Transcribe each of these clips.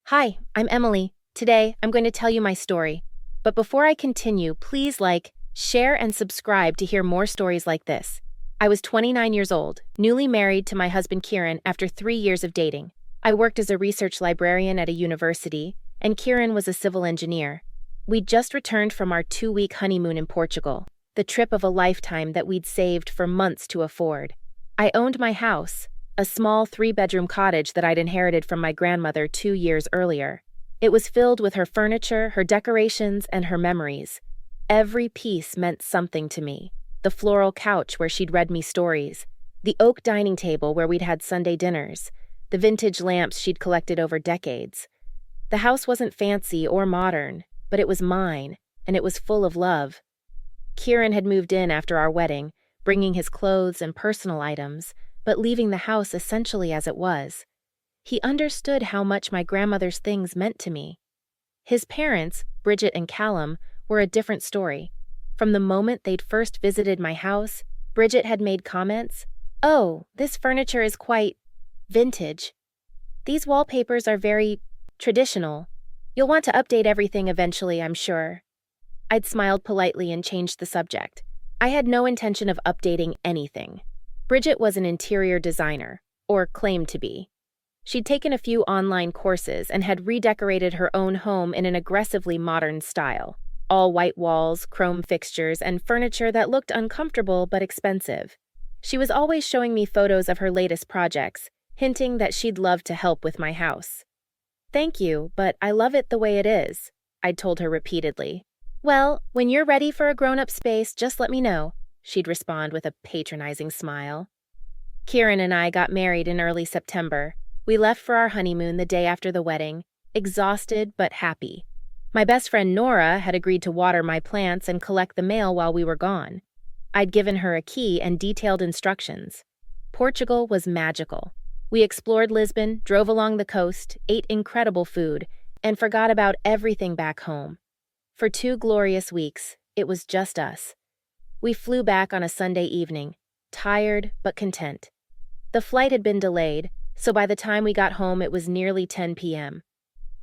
Hi, I'm Emily. Today, I'm going to tell you my story. But before I continue, please like, share, and subscribe to hear more stories like this. I was 29 years old, newly married to my husband Kieran after 3 years of dating. I worked as a research librarian at a university, and Kieran was a civil engineer. We'd just returned from our 2-week honeymoon in Portugal, the trip of a lifetime that we'd saved for months to afford. I owned my house, a small 3-bedroom cottage that I'd inherited from my grandmother 2 years earlier. It was filled with her furniture, her decorations, and her memories. Every piece meant something to me. The floral couch where she'd read me stories, the oak dining table where we'd had Sunday dinners, the vintage lamps she'd collected over decades. The house wasn't fancy or modern, but it was mine, and it was full of love. Kieran had moved in after our wedding, bringing his clothes and personal items, but leaving the house essentially as it was. He understood how much my grandmother's things meant to me. His parents, Bridget and Callum, were a different story. From the moment they'd first visited my house, Bridget had made comments. "Oh, this furniture is quite vintage. These wallpapers are very traditional. You'll want to update everything eventually, I'm sure." I'd smiled politely and changed the subject. I had no intention of updating anything. Bridget was an interior designer, or claimed to be. She'd taken a few online courses and had redecorated her own home in an aggressively modern style. All white walls, chrome fixtures, and furniture that looked uncomfortable but expensive. She was always showing me photos of her latest projects, hinting that she'd love to help with my house. "Thank you, but I love it the way it is," I'd told her repeatedly. "Well, when you're ready for a grown-up space, just let me know," she'd respond with a patronizing smile. Kieran and I got married in early September. We left for our honeymoon the day after the wedding, exhausted but happy. My best friend Nora had agreed to water my plants and collect the mail while we were gone. I'd given her a key and detailed instructions. Portugal was magical. We explored Lisbon, drove along the coast, ate incredible food, and forgot about everything back home. For 2 glorious weeks, it was just us. We flew back on a Sunday evening, tired but content. The flight had been delayed, so by the time we got home it was nearly 10 p.m.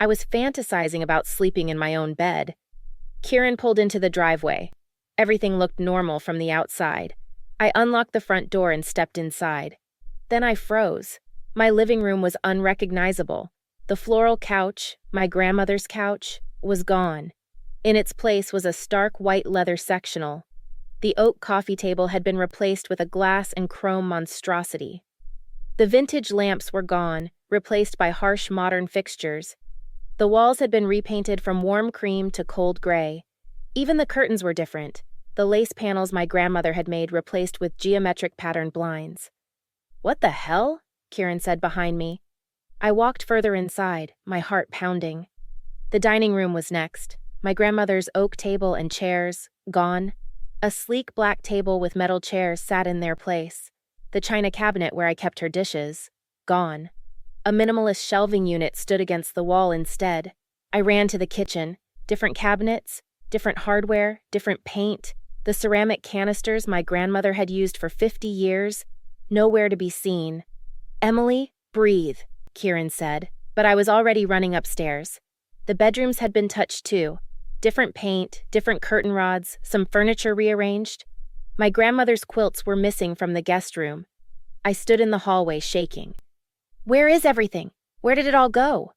I was fantasizing about sleeping in my own bed. Kieran pulled into the driveway. Everything looked normal from the outside. I unlocked the front door and stepped inside. Then I froze. My living room was unrecognizable. The floral couch, my grandmother's couch, was gone. In its place was a stark white leather sectional. The oak coffee table had been replaced with a glass and chrome monstrosity. The vintage lamps were gone, replaced by harsh modern fixtures. The walls had been repainted from warm cream to cold gray. Even the curtains were different, the lace panels my grandmother had made replaced with geometric patterned blinds. "What the hell?" Kieran said behind me. I walked further inside, my heart pounding. The dining room was next. My grandmother's oak table and chairs, gone. A sleek black table with metal chairs sat in their place. The china cabinet where I kept her dishes, gone. A minimalist shelving unit stood against the wall instead. I ran to the kitchen. Different cabinets, different hardware, different paint. The ceramic canisters my grandmother had used for 50 years, nowhere to be seen. "Emily, breathe," Kieran said, but I was already running upstairs. The bedrooms had been touched too. Different paint, different curtain rods, some furniture rearranged. My grandmother's quilts were missing from the guest room. I stood in the hallway shaking. "Where is everything? Where did it all go?"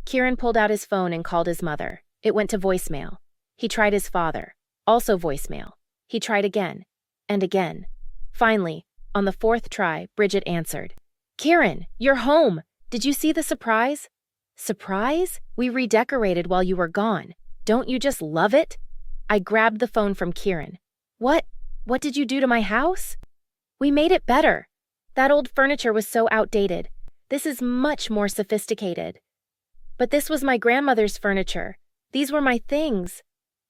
Kieran pulled out his phone and called his mother. It went to voicemail. He tried his father. Also voicemail. He tried again. And again. Finally, on the 4th try, Bridget answered. "Kieran, you're home! Did you see the surprise?" "Surprise? We redecorated while you were gone. Don't you just love it?" I grabbed the phone from Kieran. What did you do to my house?" "We made it better. That old furniture was so outdated. This is much more sophisticated." "But this was my grandmother's furniture. These were my things."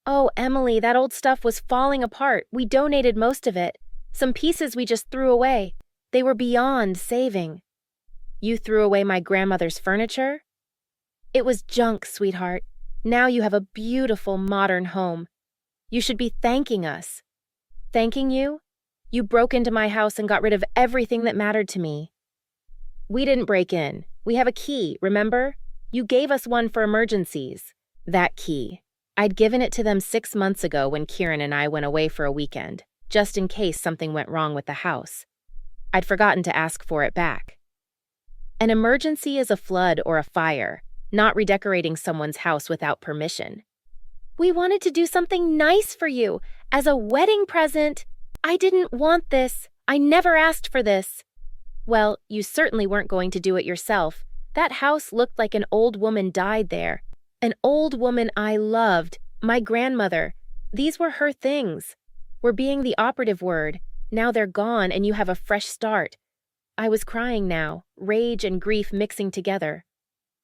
"Oh, Emily, that old stuff was falling apart. We donated most of it. Some pieces we just threw away. They were beyond saving." "You threw away my grandmother's furniture?" "It was junk, sweetheart. Now you have a beautiful modern home. You should be thanking us." "Thanking you? You broke into my house and got rid of everything that mattered to me." "We didn't break in. We have a key, remember? You gave us one for emergencies. That key. I'd given it to them 6 months ago when Kieran and I went away for a weekend, just in case something went wrong with the house. I'd forgotten to ask for it back. An emergency is a flood or a fire, not redecorating someone's house without permission. We wanted to do something nice for you, as a wedding present. I didn't want this. I never asked for this. Well, you certainly weren't going to do it yourself. That house looked like an old woman died there. An old woman I loved, my grandmother. These were her things. We're being the operative word. Now they're gone and you have a fresh start. I was crying now, rage and grief mixing together.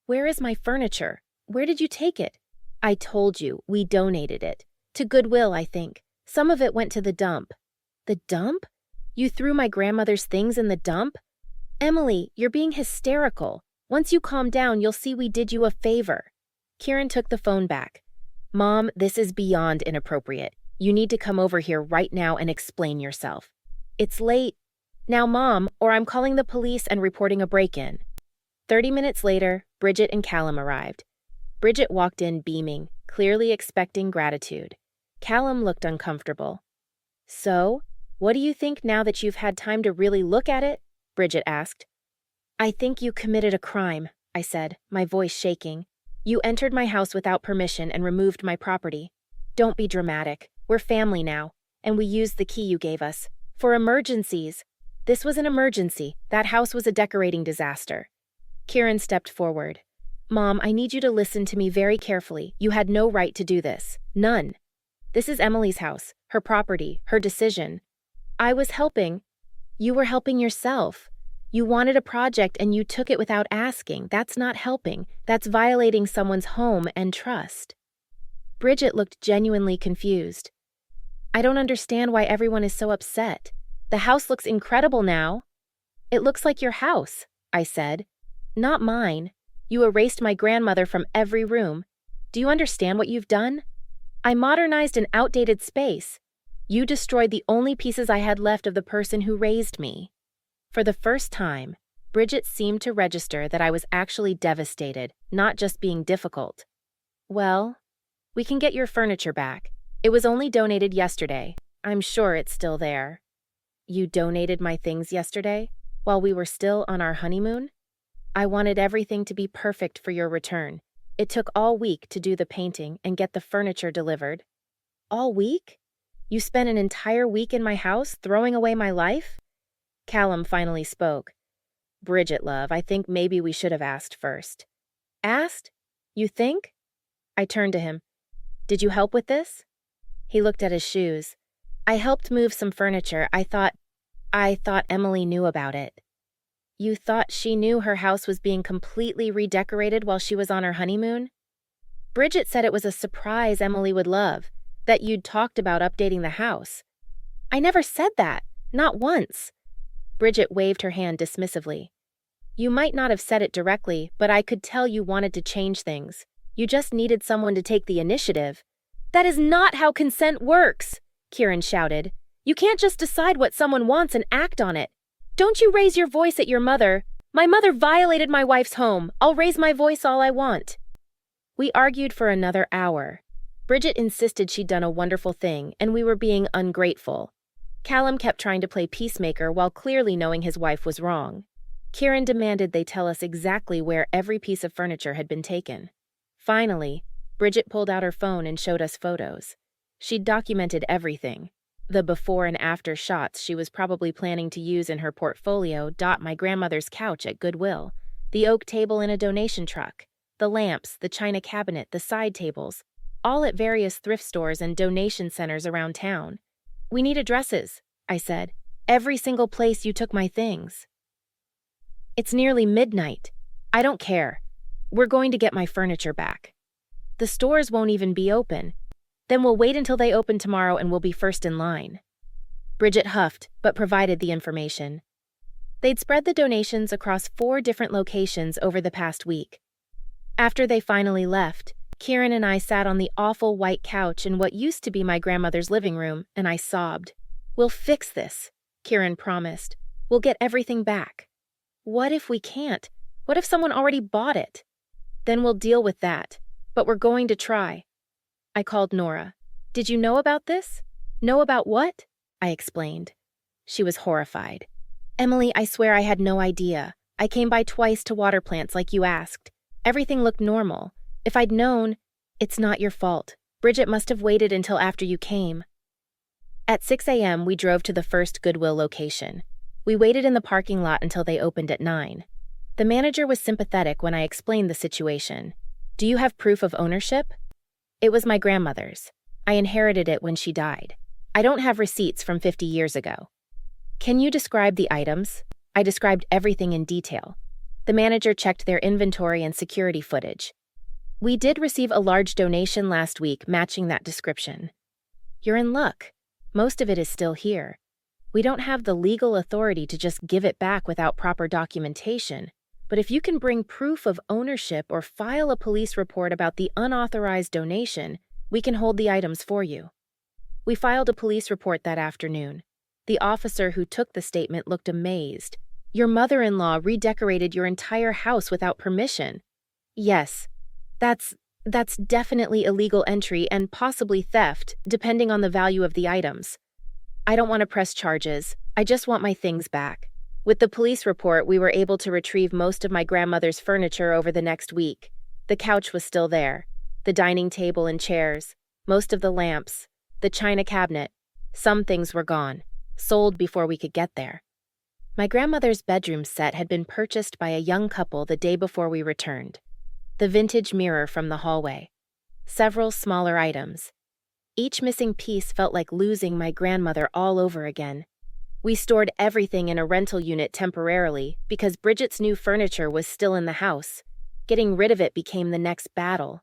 Where is my furniture? Where did you take it? I told you, we donated it. To Goodwill, I think. Some of it went to the dump. The dump? You threw my grandmother's things in the dump? Emily, you're being hysterical. Once you calm down, you'll see we did you a favor. Kieran took the phone back. Mom, this is beyond inappropriate. You need to come over here right now and explain yourself. It's late. Now, Mom, or I'm calling the police and reporting a break-in. 30 minutes later, Bridget and Callum arrived. Bridget walked in beaming, clearly expecting gratitude. Callum looked uncomfortable. So, what do you think now that you've had time to really look at it? Bridget asked. I think you committed a crime, I said, my voice shaking. You entered my house without permission and removed my property. Don't be dramatic. We're family now, and we used the key you gave us. For emergencies. This was an emergency. That house was a decorating disaster. Kieran stepped forward. Mom, I need you to listen to me very carefully. You had no right to do this. None. This is Emily's house, her property, her decision. I was helping. You were helping yourself. You wanted a project and you took it without asking. That's not helping. That's violating someone's home and trust. Bridget looked genuinely confused. I don't understand why everyone is so upset. The house looks incredible now. It looks like your house, I said. Not mine. You erased my grandmother from every room. Do you understand what you've done? I modernized an outdated space. You destroyed the only pieces I had left of the person who raised me. For the first time, Bridget seemed to register that I was actually devastated, not just being difficult. Well, we can get your furniture back. It was only donated yesterday. I'm sure it's still there. You donated my things yesterday, while we were still on our honeymoon? I wanted everything to be perfect for your return. It took all week to do the painting and get the furniture delivered. All week? You spent an entire week in my house, throwing away my life? Callum finally spoke. Bridget, love, I think maybe we should have asked first. Asked? You think? I turned to him. Did you help with this? He looked at his shoes. I helped move some furniture. I thought Emily knew about it. You thought she knew her house was being completely redecorated while she was on her honeymoon? Bridget said it was a surprise Emily would love, that you'd talked about updating the house. I never said that, not once. Bridget waved her hand dismissively. You might not have said it directly, but I could tell you wanted to change things. You just needed someone to take the initiative. That is not how consent works, Kieran shouted. You can't just decide what someone wants and act on it. Don't you raise your voice at your mother. My mother violated my wife's home. I'll raise my voice all I want. We argued for another hour. Bridget insisted she'd done a wonderful thing, and we were being ungrateful. Callum kept trying to play peacemaker while clearly knowing his wife was wrong. Kieran demanded they tell us exactly where every piece of furniture had been taken. Finally, Bridget pulled out her phone and showed us photos. She'd documented everything. The before and after shots she was probably planning to use in her portfolio dot my grandmother's couch at Goodwill, the oak table in a donation truck, the lamps, the china cabinet, the side tables, all at various thrift stores and donation centers around town. We need addresses, I said. Every single place you took my things. It's nearly midnight. I don't care. We're going to get my furniture back. The stores won't even be open. Then we'll wait until they open tomorrow and we'll be first in line. Bridget huffed, but provided the information. They'd spread the donations across 4 different locations over the past week. After they finally left, Kieran and I sat on the awful white couch in what used to be my grandmother's living room, and I sobbed. We'll fix this, Kieran promised. We'll get everything back. What if we can't? What if someone already bought it? Then we'll deal with that. But we're going to try. I called Nora. Did you know about this? Know about what? I explained. She was horrified. Emily, I swear I had no idea. I came by twice to water plants like you asked. Everything looked normal. If I'd known, it's not your fault. Bridget must have waited until after you came. At 6 a.m., we drove to the first Goodwill location. We waited in the parking lot until they opened at 9. The manager was sympathetic when I explained the situation. Do you have proof of ownership? It was my grandmother's. I inherited it when she died. I don't have receipts from 50 years ago. Can you describe the items? I described everything in detail. The manager checked their inventory and security footage. We did receive a large donation last week matching that description. You're in luck. Most of it is still here. We don't have the legal authority to just give it back without proper documentation, but if you can bring proof of ownership or file a police report about the unauthorized donation, we can hold the items for you. We filed a police report that afternoon. The officer who took the statement looked amazed. Your mother-in-law redecorated your entire house without permission. Yes, that's definitely illegal entry and possibly theft, depending on the value of the items. I don't want to press charges. I just want my things back. With the police report, we were able to retrieve most of my grandmother's furniture over the next week. The couch was still there, the dining table and chairs, most of the lamps, the china cabinet. Some things were gone, sold before we could get there. My grandmother's bedroom set had been purchased by a young couple the day before we returned. The vintage mirror from the hallway. Several smaller items. Each missing piece felt like losing my grandmother all over again. We stored everything in a rental unit temporarily because Bridget's new furniture was still in the house. Getting rid of it became the next battle.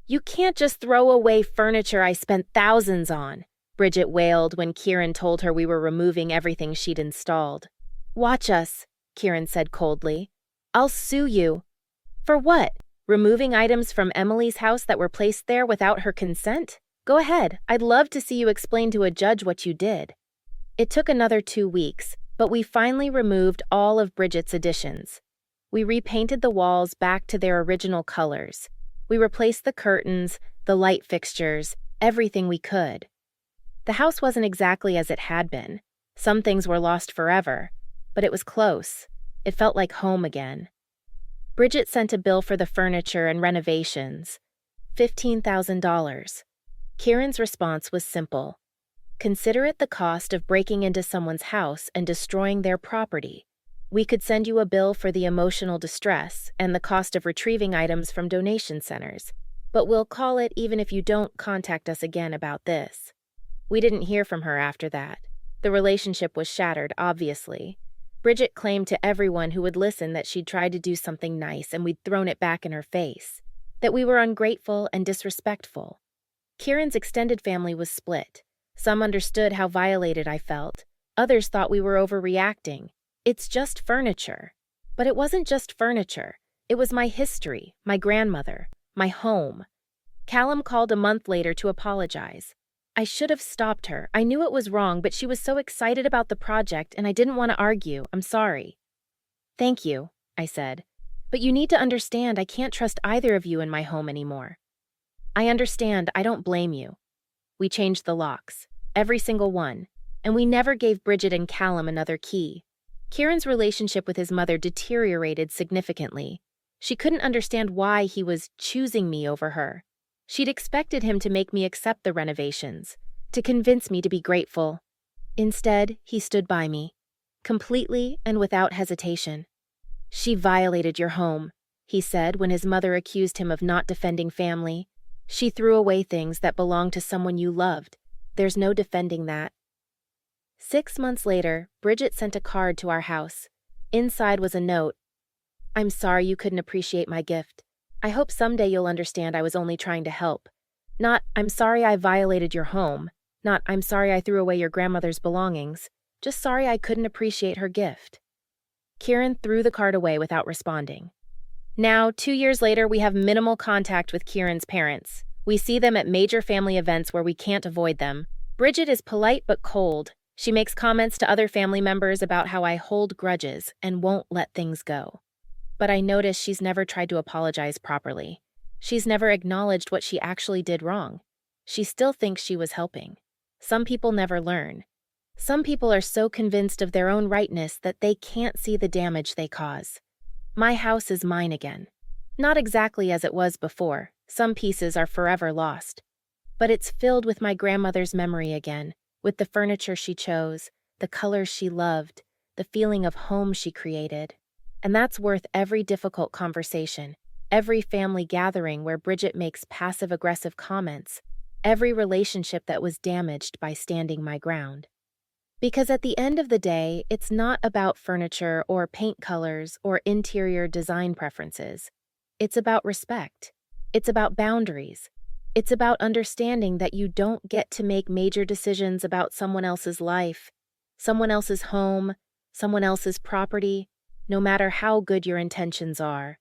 You can't just throw away furniture I spent thousands on, Bridget wailed when Kieran told her we were removing everything she'd installed. Watch us, Kieran said coldly. I'll sue you. For what? Removing items from Emily's house that were placed there without her consent? Go ahead. I'd love to see you explain to a judge what you did. It took another 2 weeks, but we finally removed all of Bridget's additions. We repainted the walls back to their original colors. We replaced the curtains, the light fixtures, everything we could. The house wasn't exactly as it had been. Some things were lost forever, but it was close. It felt like home again. Bridget sent a bill for the furniture and renovations. $15,000. Kieran's response was simple. Consider it the cost of breaking into someone's house and destroying their property. We could send you a bill for the emotional distress and the cost of retrieving items from donation centers, but we'll call it even if you don't contact us again about this. We didn't hear from her after that. The relationship was shattered, obviously. Bridget claimed to everyone who would listen that she'd tried to do something nice and we'd thrown it back in her face, that we were ungrateful and disrespectful. Kieran's extended family was split. Some understood how violated I felt. Others thought we were overreacting. It's just furniture. But it wasn't just furniture. It was my history, my grandmother, my home. Callum called a month later to apologize. I should have stopped her. I knew it was wrong, but she was so excited about the project and I didn't want to argue. I'm sorry. Thank you, I said. But you need to understand I can't trust either of you in my home anymore. I understand. I don't blame you. We changed the locks, every single one, and we never gave Bridget and Callum another key. Kieran's relationship with his mother deteriorated significantly. She couldn't understand why he was choosing me over her. She'd expected him to make me accept the renovations, to convince me to be grateful. Instead, he stood by me, completely and without hesitation. She violated your home, he said when his mother accused him of not defending family. She threw away things that belonged to someone you loved. There's no defending that. 6 months later, Bridget sent a card to our house. Inside was a note. I'm sorry you couldn't appreciate my gift. I hope someday you'll understand I was only trying to help. Not, I'm sorry I violated your home. Not, I'm sorry I threw away your grandmother's belongings. Just sorry I couldn't appreciate her gift. Kieran threw the card away without responding. Now, 2 years later, we have minimal contact with Kieran's parents. We see them at major family events where we can't avoid them. Bridget is polite but cold. She makes comments to other family members about how I hold grudges and won't let things go. But I notice she's never tried to apologize properly. She's never acknowledged what she actually did wrong. She still thinks she was helping. Some people never learn. Some people are so convinced of their own rightness that they can't see the damage they cause. My house is mine again. Not exactly as it was before. Some pieces are forever lost. But it's filled with my grandmother's memory again, with the furniture she chose, the colors she loved, the feeling of home she created. And that's worth every difficult conversation, every family gathering where Bridget makes passive-aggressive comments, every relationship that was damaged by standing my ground. Because at the end of the day, it's not about furniture or paint colors or interior design preferences. It's about respect. It's about boundaries. It's about understanding that you don't get to make major decisions about someone else's life, someone else's home, someone else's property, no matter how good your intentions are.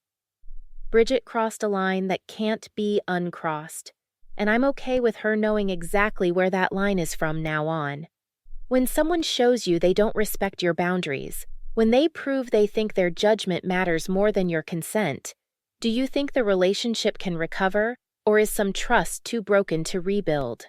Bridget crossed a line that can't be uncrossed, and I'm okay with her knowing exactly where that line is from now on. When someone shows you they don't respect your boundaries, when they prove they think their judgment matters more than your consent, do you think the relationship can recover, or is some trust too broken to rebuild?